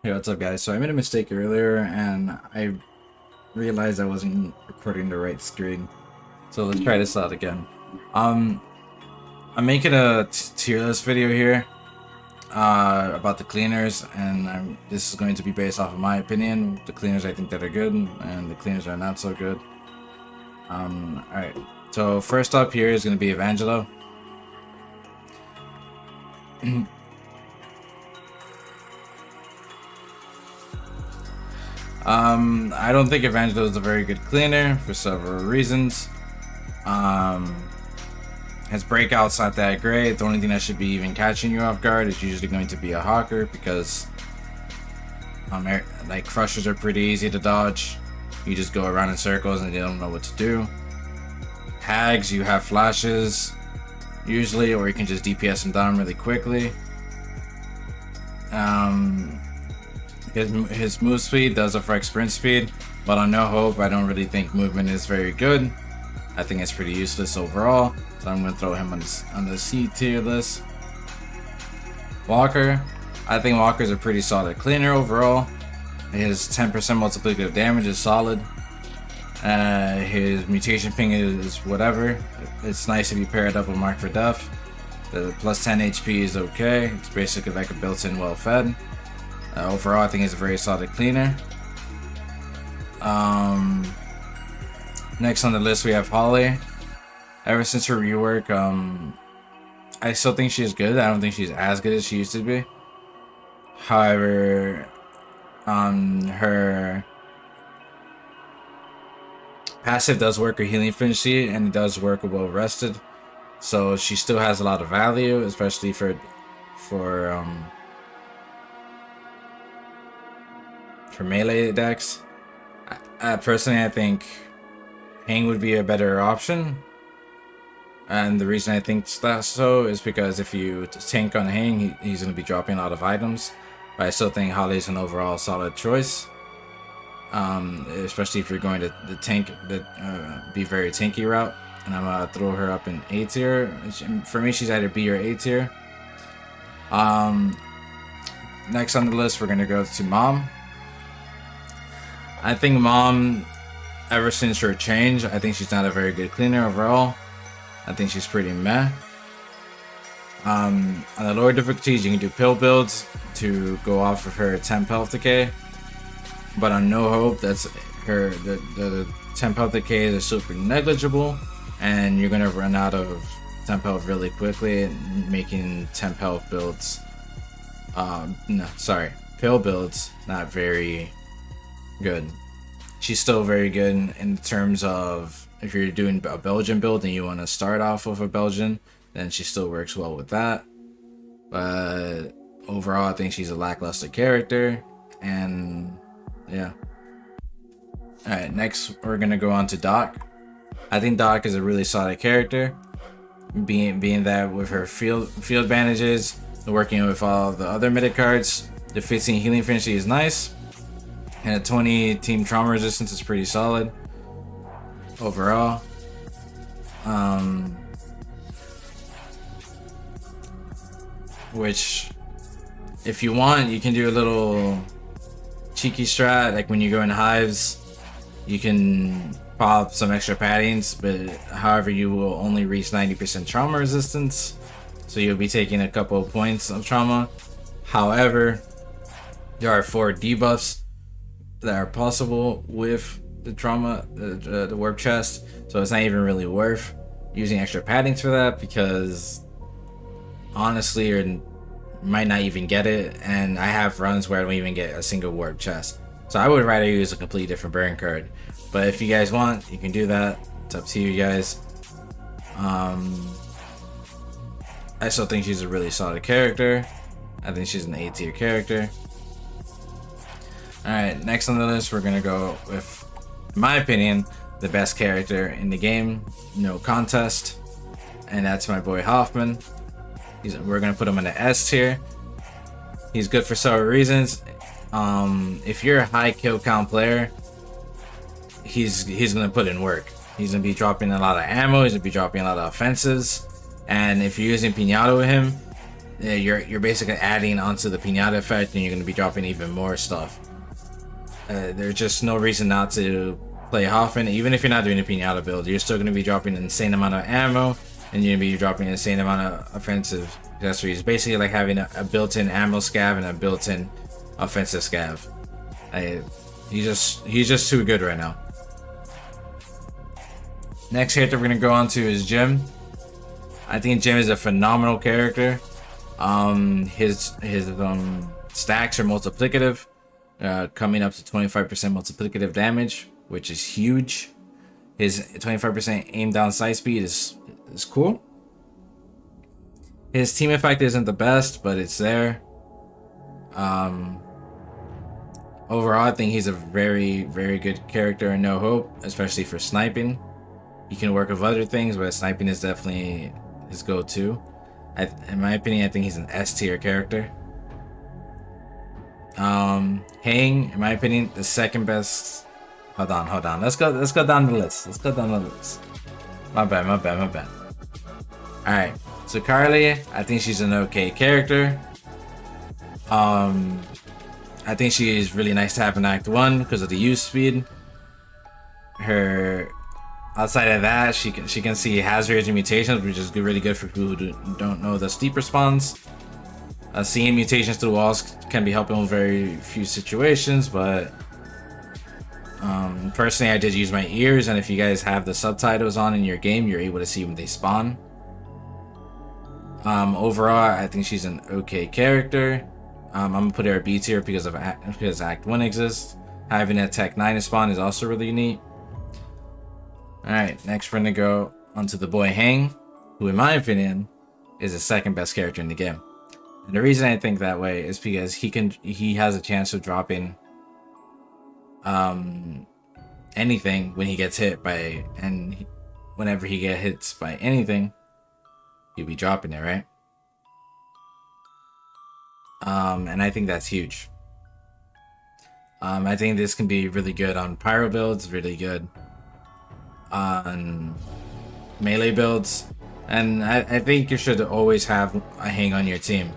Hey, what's up, guys? So I made a mistake earlier, and I realized I wasn't recording the right screen. So let's try this out again. Um, I'm making a tier list video here about the cleaners, and this is going to be based off of my opinion. The cleaners I think that are good, and the cleaners are not so good. All right. So first up here is going to be Evangelo. I don't think Evangelo is a very good cleaner for several reasons. His breakout's not that great. The only thing that should be even catching you off guard is usually going to be a hawker, because like crushers are pretty easy to dodge. You just go around in circles and they don't know what to do. Hags, you have flashes usually, or you can just DPS them down really quickly. His move speed does affect sprint speed, but on No Hope, I don't really think movement is very good. I think it's pretty useless overall, so I'm going to throw him on the C tier list. Walker, I think Walker's a pretty solid cleaner overall. His 10% multiplicative damage is solid. His mutation ping is whatever. It's nice to be paired up with Mark for Death. The plus 10 HP is okay. It's basically like a built-in well-fed. Overall, I think he's a very solid cleaner. Next on the list we have Holly. Ever since her rework, I still think she's good. I don't think she's as good as she used to be. However, her passive does work her healing efficiency, and it does work well rested. So she still has a lot of value, especially for melee decks. Personally, I think HENG would be a better option, and the reason I think that so is because if you tank on HENG, he's going to be dropping a lot of items. But I still think Holly's an overall solid choice, especially if you're going to be very tanky route. And I'm gonna throw her up in A tier. For me, she's either B or A tier. Next on the list, we're gonna go to Mom. I think Mom, ever since her change, I think she's not a very good cleaner overall. I think she's pretty meh. On the lower difficulties, you can do pill builds to go off of her temp health decay. But on No Hope, that's the temp health decay is super negligible, and you're gonna run out of temp health really quickly, making temp health builds, pill builds not very good. She's still very good in terms of if you're doing a Belgian build and you want to start off with a Belgian, then she still works well with that. But overall, I think she's a lackluster character, and yeah. Alright, next we're gonna go on to Doc. I think Doc is a really solid character, being that with her field advantages, working with all the other meta cards, the 15 healing efficiency is nice, and a 20 team trauma resistance is pretty solid overall. Which, if you want, you can do a little cheeky strat, like when you go in hives, you can pop some extra paddings, but however, you will only reach 90% trauma resistance, so you'll be taking a couple of points of trauma. However, there are 4 debuffs that are possible with the trauma, the warp chest, so it's not even really worth using extra paddings for that, because honestly, you might not even get it, and I have runs where I don't even get a single warp chest. So I would rather use a completely different burn card. But if you guys want, you can do that. It's up to you guys. I still think she's a really solid character. I think she's an A tier character. Alright, next on the list, we're gonna go with, in my opinion, the best character in the game, no contest, and that's my boy HOFFMAN. We're gonna put him in the S tier. He's good for several reasons. If you're a high kill count player, he's gonna put in work. He's gonna be dropping a lot of ammo. He's gonna be dropping a lot of offensives, and if you're using Pinata with him, you're basically adding onto the pinata effect, and you're going to be dropping even more stuff. There's just no reason not to play Hoffman. Even if you're not doing a pinata build, you're still going to be dropping an insane amount of ammo, and you're going to be dropping an insane amount of offensive accessories. Basically like having a built-in ammo scav and a built-in offensive scav. He's just too good right now. Next character we're going to go on to is Jim. I think Jim is a phenomenal character. His stacks are multiplicative, coming up to 25% multiplicative damage, which is huge. His 25% aim down sight speed is cool. His team effect isn't the best, but it's there. Overall, I think he's a very, very good character in No Hope, especially for sniping. He can work with other things, but sniping is definitely his go-to. In my opinion, I think he's an S tier character. Heng, in my opinion, the second best. Hold on. Let's go down the list. My bad. Alright. So KARLEE, I think she's an okay character. I think she is really nice to have in Act 1 because of the use speed. Outside of that, she can see hazards and mutations, which is really good for people who don't know the steep response. Seeing mutations through walls can be helpful in very few situations, but personally, I did use my ears, and if you guys have the subtitles on in your game, you're able to see when they spawn. Overall, I think she's an okay character. I'm gonna put her a B tier because Act 1 exists. Having a Tech 9 spawn is also really neat. Alright, next we're gonna go onto the boy Heng, who in my opinion is the second best character in the game. And the reason I think that way is because he has a chance of dropping anything when he gets hit by, and whenever he gets hit by anything, he'll be dropping it, right? And I think that's huge. I think this can be really good on pyro builds, really good on melee builds, and I think you should always have a Heng on your team.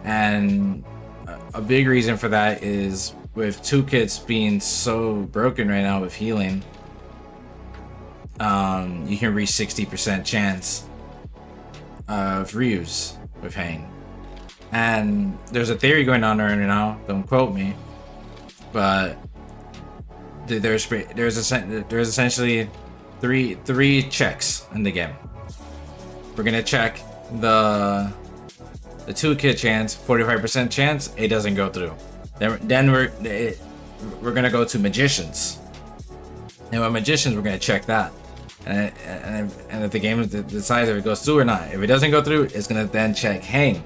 And a big reason for that is with toolkits being so broken right now with healing, you can reach 60% chance of reuse with Heng. And there's a theory going on right now, don't quote me, but there's essentially three checks in the game. We're gonna check the toolkit chance, 45% chance it doesn't go through. Then we're gonna go to magicians, and with magicians we're gonna check that, and if the game decides if it goes through or not. If it doesn't go through, it's gonna then check Heng,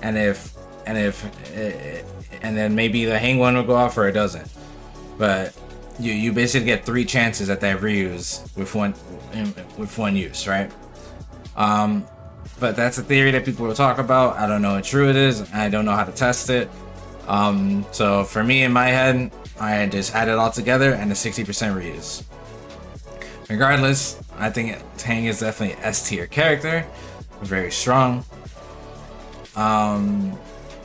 and then maybe the Heng one will go off or it doesn't. But you basically get 3 chances at that reuse with one use, right? But that's a theory that people will talk about. I don't know how true it is. I don't know how to test it. So for me, in my head, I just add it all together and a 60% reuse. Regardless, I think Heng is definitely an S tier character, very strong.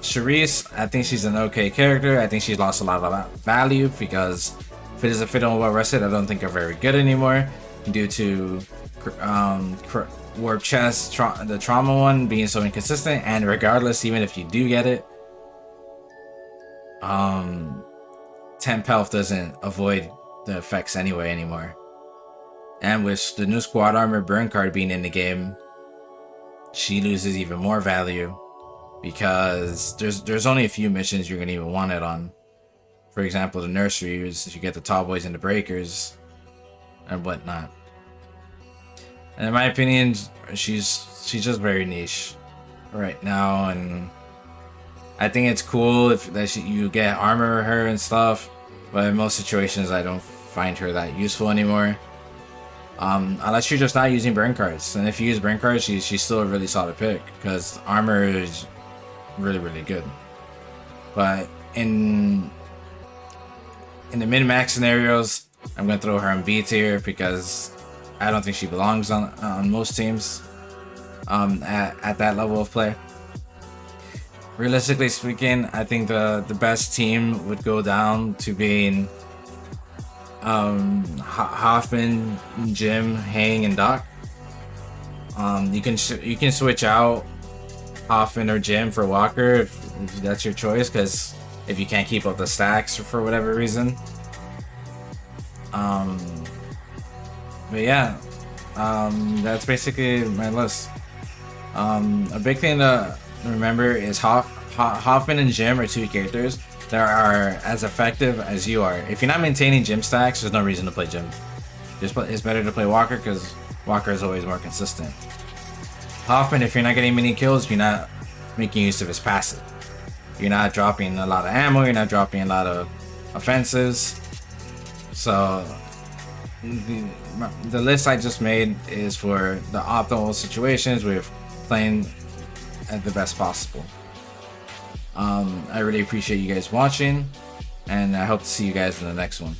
Charisse, I think she's an okay character. I think she's lost a lot of value because if it doesn't fit on well rested, I don't think are very good anymore due to warp chest, the trauma one being so inconsistent. And regardless, even if you do get it, temp health doesn't avoid the effects anymore. And with the new squad armor burn card being in the game, she loses even more value because there's only a few missions you're gonna even want it on. For example, the nurseries, you get the tall boys and the breakers and whatnot. And in my opinion, she's just very niche right now, and I think it's cool if you get armor her and stuff, but in most situations I don't find her that useful anymore. Unless you're just not using burn cards, and if you use burn cards, she's still a really solid pick because armor is really good. But in the min-max scenarios, I'm gonna throw her in B tier because I don't think she belongs on most teams. at that level of play. Realistically speaking, I think the best team would go down to being Hoffman, Jim, Hang, and Doc. You can switch out Hoffman or Jim for Walker if that's your choice, because if you can't keep up the stacks for whatever reason. But yeah, that's basically my list. A big thing to remember is Hoffman and Jim are two characters that are as effective as you are. If you're not maintaining Jim stacks, there's no reason to play Jim. It's better to play Walker because Walker is always more consistent. Hoffman, if you're not getting many kills, you're not making use of his passive. You're not dropping a lot of ammo, you're not dropping a lot of offensives. So the list I just made is for the optimal situations with playing at the best possible. I really appreciate you guys watching, and I hope to see you guys in the next one.